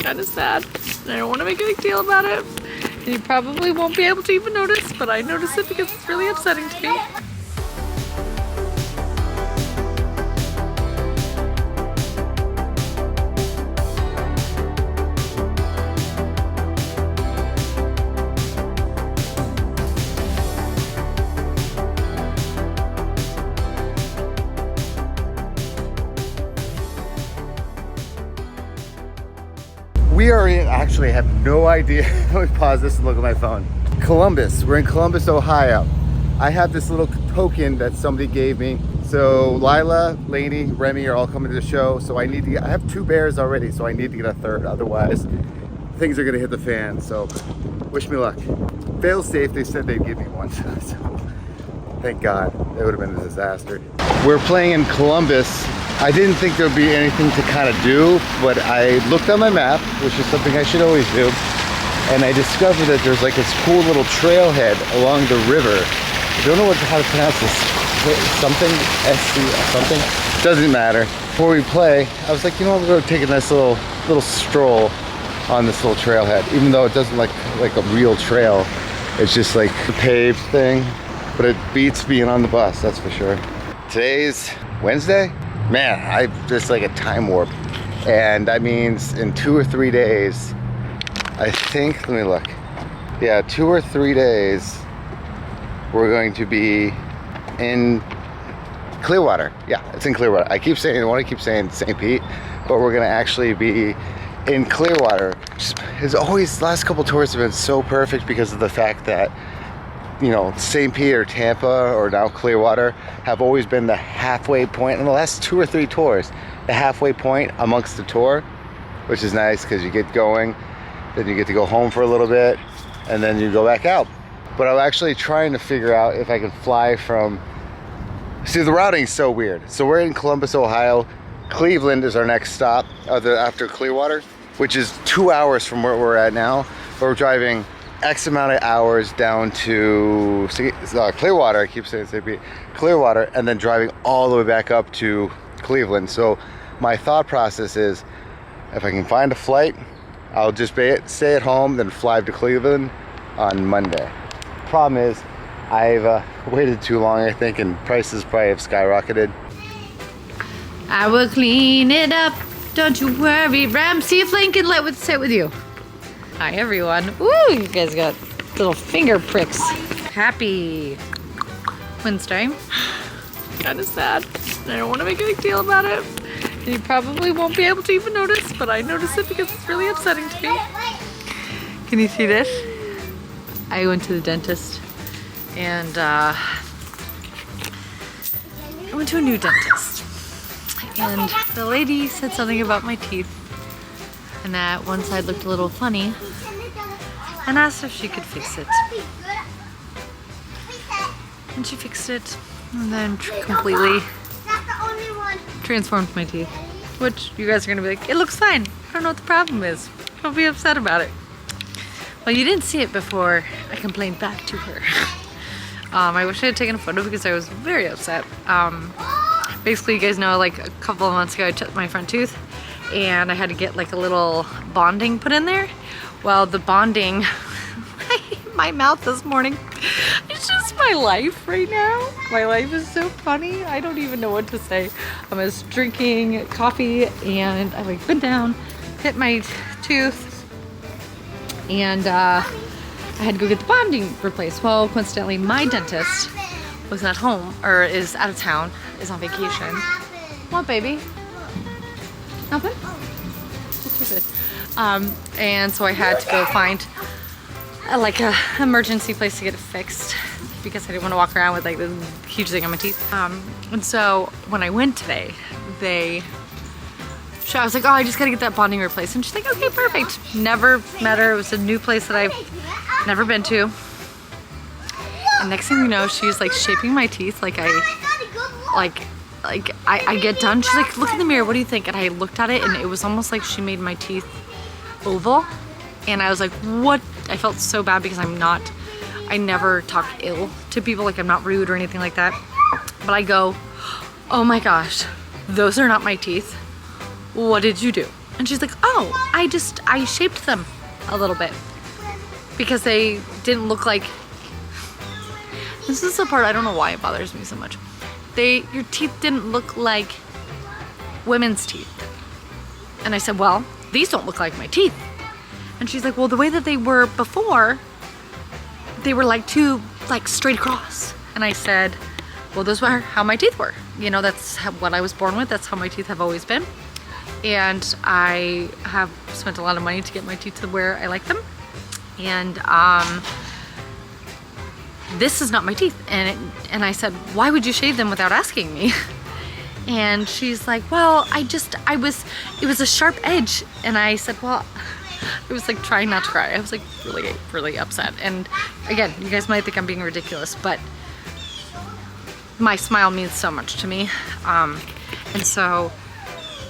kind of sad. I don't want to make a big deal about it. And you probably won't be able to even notice, but I notice it because it's really upsetting to me. We are in, actually I have no idea. Let me pause this and look at my phone. Columbus, we're in Columbus, Ohio. I have this little token that somebody gave me. So Lila, Lainey, Remy are all coming to the show. So I need to get, I have 2 bears already, so I need to get a 3rd. Otherwise, things are gonna hit the fan. So wish me luck. Fail safe, they said they'd give me one. So thank God, it would have been a disaster. We're playing in Columbus. I didn't think there'd be anything to kind of do, but I looked on my map, which is something I should always do, and I discovered that there's like this cool little trailhead along the river. I don't know how to pronounce this. Something? SC something? Doesn't matter. Before we play, I was like, you know what, we're going to take a nice little stroll on this little trailhead, even though it doesn't look like a real trail. It's just like a paved thing, but it beats being on the bus, that's for sure. Today's Wednesday? Man, I just like a time warp. And that means in 2 or 3 days, I think, let me look. Yeah, 2 or 3 days, we're going to be in Clearwater. Yeah, it's in Clearwater. I want to keep saying St. Pete, but we're gonna actually be in Clearwater. It's always, the last couple tours have been so perfect because of the fact that, you know, St. Pete or Tampa or now Clearwater have always been the halfway point in the last 2 or 3 tours, the halfway point amongst the tour, which is nice because you get going, then you get to go home for a little bit, and then you go back out. But I'm actually trying to figure out if I can fly from, see, the routing's so weird. So we're in Columbus, Ohio. Cleveland is our next stop after Clearwater, which is 2 hours from where we're at now. We're driving X amount of hours down to Clearwater, I keep saying St. Pete, Clearwater, and then driving all the way back up to Cleveland. So my thought process is, if I can find a flight, I'll just stay at home, then fly to Cleveland on Monday. Problem is, I've waited too long, I think, and prices probably have skyrocketed. I will clean it up, don't you worry, Ram. See if Lincoln would sit with you. Hi everyone. Ooh, you guys got little finger pricks. Happy Wednesday. Kind of sad. I don't want to make a big deal about it. And you probably won't be able to even notice, but I notice it because it's really upsetting to me. Can you see this? I went to the dentist and I went to a new dentist. And the lady said something about my teeth. And that one side looked a little funny, and asked if she could fix it. And she fixed it, and then completely transformed my teeth. Which you guys are gonna be like, it looks fine. I don't know what the problem is. Don't be upset about it. Well, you didn't see it before I complained back to her. I wish I had taken a photo because I was very upset. Basically, you guys know, like a couple of months ago, I took my front tooth, and I had to get like a little bonding put in there. Well, the bonding, my mouth this morning, it's just my life right now. My life is so funny. I don't even know what to say. I was drinking coffee and I like went down, hit my tooth, and I had to go get the bonding replaced. Well, coincidentally, my dentist was at home, or is out of town, is on vacation. What, baby? Nothing? Stupid. And so I had to go find like a emergency place to get it fixed because I didn't want to walk around with like this huge thing on my teeth. And so when I went today, I was like, oh, I just gotta get that bonding replaced. And she's like, okay, perfect. Never met her. It was a new place that I've never been to. And next thing you know, she's like shaping my teeth like I get done. She's like, look in the mirror, what do you think? And I looked at it and it was almost like she made my teeth oval. And I was like, what? I felt so bad because I never talk ill to people. Like, I'm not rude or anything like that. But I go, oh my gosh, those are not my teeth. What did you do? And she's like, oh, No, I shaped them a little bit because they didn't look like, this is the part, I don't know why it bothers me so much. Your teeth didn't look like women's teeth. And I said, well, these don't look like my teeth. And she's like, well, the way that they were before, they were like two, like straight across. And I said, well, those were how my teeth were. You know, that's what I was born with. That's how my teeth have always been. And I have spent a lot of money to get my teeth to where I like them. And this is not my teeth. And I said, why would you shave them without asking me? And she's like, well, it was a sharp edge. And I said, well, I was like trying not to cry. I was like really, really upset. And again, you guys might think I'm being ridiculous, but my smile means so much to me. And so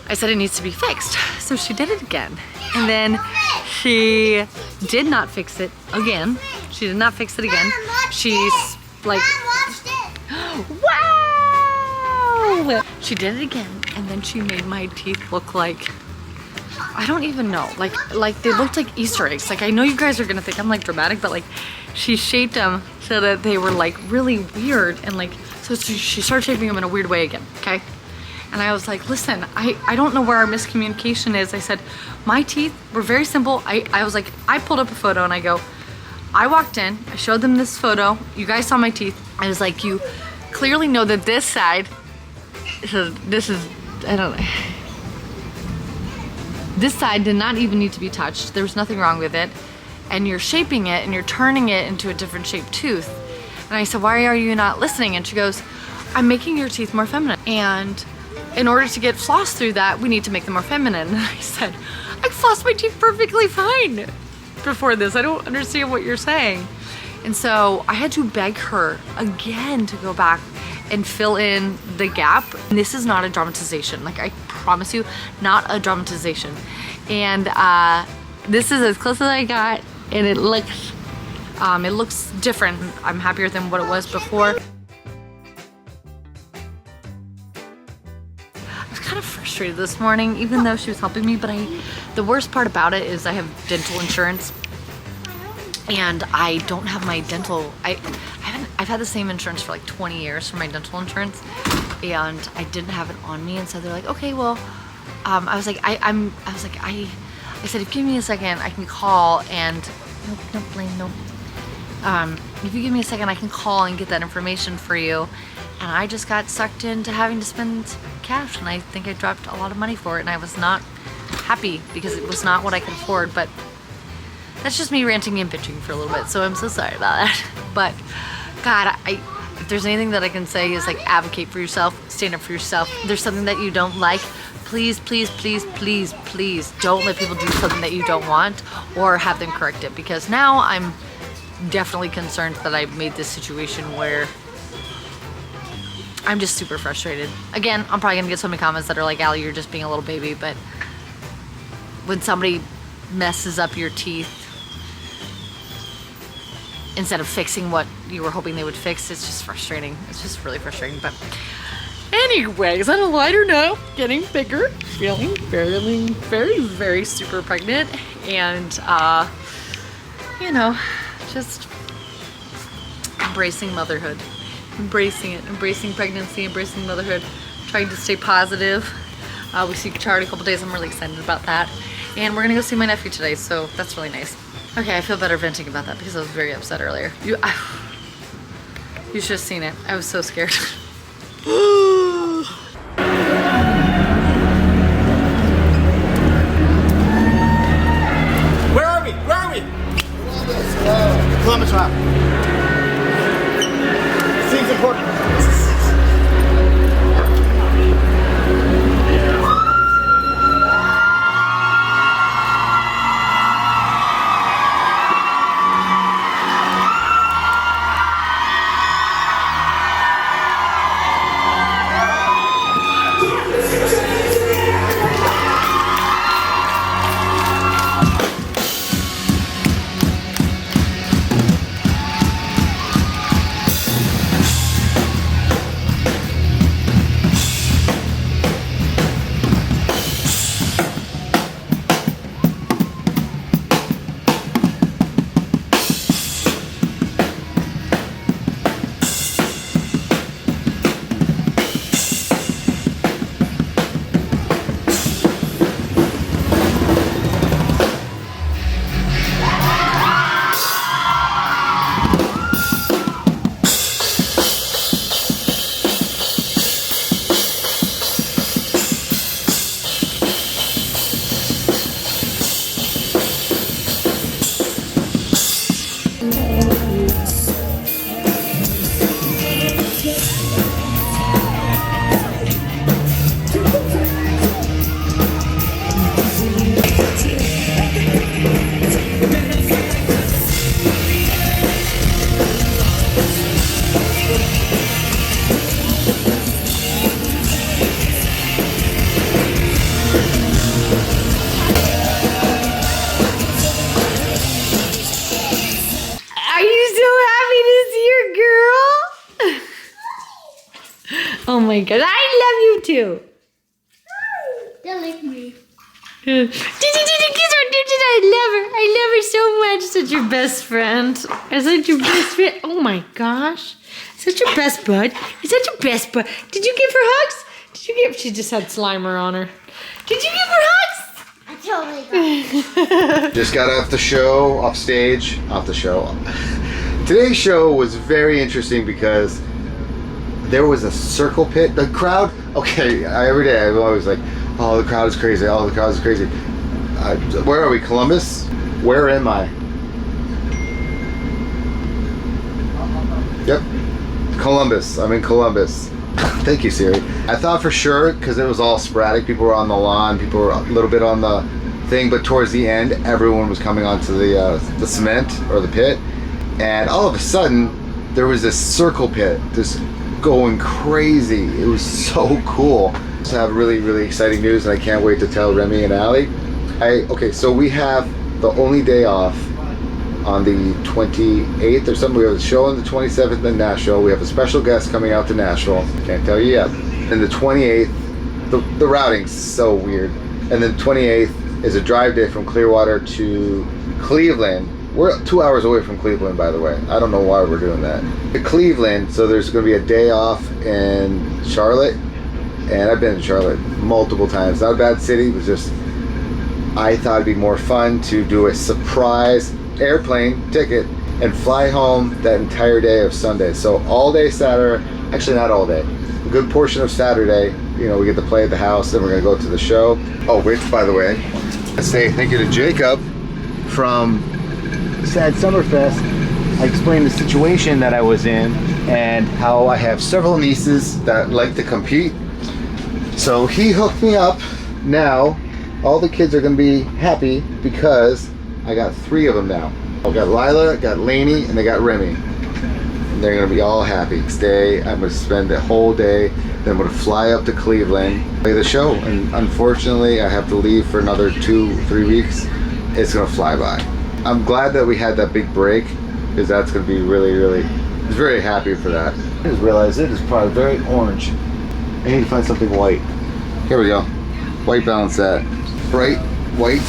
I said it needs to be fixed. So she did it again. And then she did not fix it again. She did not fix it again. She's like, wow! She did it again, and then she made my teeth look like, I don't even know, like they looked like Easter eggs. Like, I know you guys are gonna think I'm like dramatic, but like she shaped them so that they were like really weird, and like, so she started shaping them in a weird way again, okay? And I was like, listen, I don't know where our miscommunication is. I said, my teeth were very simple. I was like, I pulled up a photo and I go, I walked in, I showed them this photo. You guys saw my teeth. I was like, you clearly know that this side, so this is, I don't know. This side did not even need to be touched. There was nothing wrong with it. And you're shaping it and you're turning it into a different shaped tooth. And I said, why are you not listening? And she goes, I'm making your teeth more feminine. And in order to get floss through that, we need to make them more feminine. And I said, I flossed my teeth perfectly fine before this. I don't understand what you're saying. And so I had to beg her again to go back and fill in the gap. And this is not a dramatization. Like, I promise you, not a dramatization. And this is as close as I got, and it looks different. I'm happier than what it was before. Kind of frustrated this morning, even though she was helping me, but the worst part about it is I have dental insurance and I don't have my dental, I've had the same insurance for like 20 years for my dental insurance, and I didn't have it on me. And so they're like, okay, well, I said, if you give me a second, I can call and, if you give me a second, I can call and get that information for you. And I just got sucked into having to spend cash, and I think I dropped a lot of money for it, and I was not happy because it was not what I could afford. But that's just me ranting and bitching for a little bit, so I'm so sorry about that. But God, if there's anything that I can say is like, advocate for yourself, stand up for yourself. If there's something that you don't like, please, please, please, please, please don't let people do something that you don't want or have them correct it, because now I'm definitely concerned that I've made this situation where I'm just super frustrated. Again, I'm probably gonna get so many comments that are like, Allie, you're just being a little baby, but when somebody messes up your teeth instead of fixing what you were hoping they would fix, it's just frustrating. It's just really frustrating. But anyways, on a lighter note, getting bigger, feeling very, very, very super pregnant, and you know, just embracing motherhood. Embracing it, embracing pregnancy, embracing motherhood, trying to stay positive. We see Char in a couple days. I'm really excited about that. And we're gonna go see my nephew today, so that's really nice. Okay, I feel better venting about that because I was very upset earlier. You should have seen it. I was so scared. Where are we? Where are we? Columbus Rock. Seems important. my god. I love you too. Don't like me. I love her so much. Such your best friend. Is that your best friend? Oh my gosh. Is that your best bud? Is that your best bud? Did you give her hugs? Did you give? She just had Slimer on her. Did you give her hugs? I totally got. Just got off the show. Today's show was very interesting because there was a circle pit. The crowd, okay, every day I'm always like, oh, the crowd is crazy. Oh, the crowd is crazy. Where are we, Columbus? Where am I? Yep, Columbus. I'm in Columbus. Thank you, Siri. I thought for sure, because it was all sporadic, people were on the lawn, people were a little bit on the thing, but towards the end, everyone was coming onto the cement or the pit, and all of a sudden, there was this circle pit, just going crazy. It was so cool. To have really, really exciting news, and I can't wait to tell Remy and Allie. Okay, so we have the only day off on the 28th or something. We have a show on the 27th in Nashville. We have a special guest coming out to Nashville. Can't tell you yet. And the 28th, the routing's so weird. And then the 28th is a drive day from Clearwater to Cleveland. We're 2 hours away from Cleveland, by the way. I don't know why we're doing that. To Cleveland, so there's going to be a day off in Charlotte. And I've been to Charlotte multiple times. Not a bad city. It was just, I thought it'd be more fun to do a surprise airplane ticket and fly home that entire day of Sunday. So all day Saturday, actually not all day, a good portion of Saturday, you know, we get to play at the house, then we're gonna go to the show. Oh, which, by the way, I say thank you to Jacob from Sad Summerfest. I explained the situation that I was in and how I have several nieces that like to compete. So he hooked me up. Now all the kids are gonna be happy because I got 3 of them now. I got Lila, got Lainey, and they got Remy. And they're gonna be all happy. Next day, I'm gonna spend the whole day. Then I'm gonna fly up to Cleveland, play the show. And unfortunately, I have to leave for another 2-3 weeks. It's gonna fly by. I'm glad that we had that big break because that's gonna be really, really, I was very happy for that. I just realized it is probably very orange. I need to find something white. Here we go. White balance that. Bright, white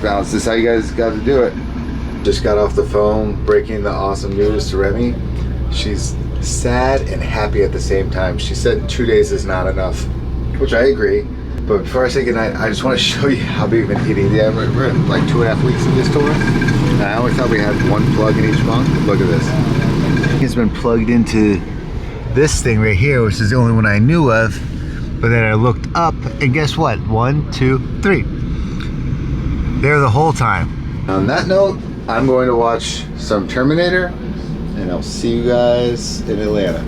balance. This is how you guys got to do it. Just got off the phone breaking the awesome news to Remy. She's sad and happy at the same time. She said 2 days is not enough, which I agree. But before I say goodnight, I just want to show you how big of an idiot I am. We're in like 2.5 weeks of this tour. And I only thought we had 1 plug in each bunk. Look at this. It's been plugged into this thing right here, which is the only one I knew of. But then I looked up, and guess what? 1, 2, 3. There the whole time. On that note, I'm going to watch some Terminator, and I'll see you guys in Atlanta.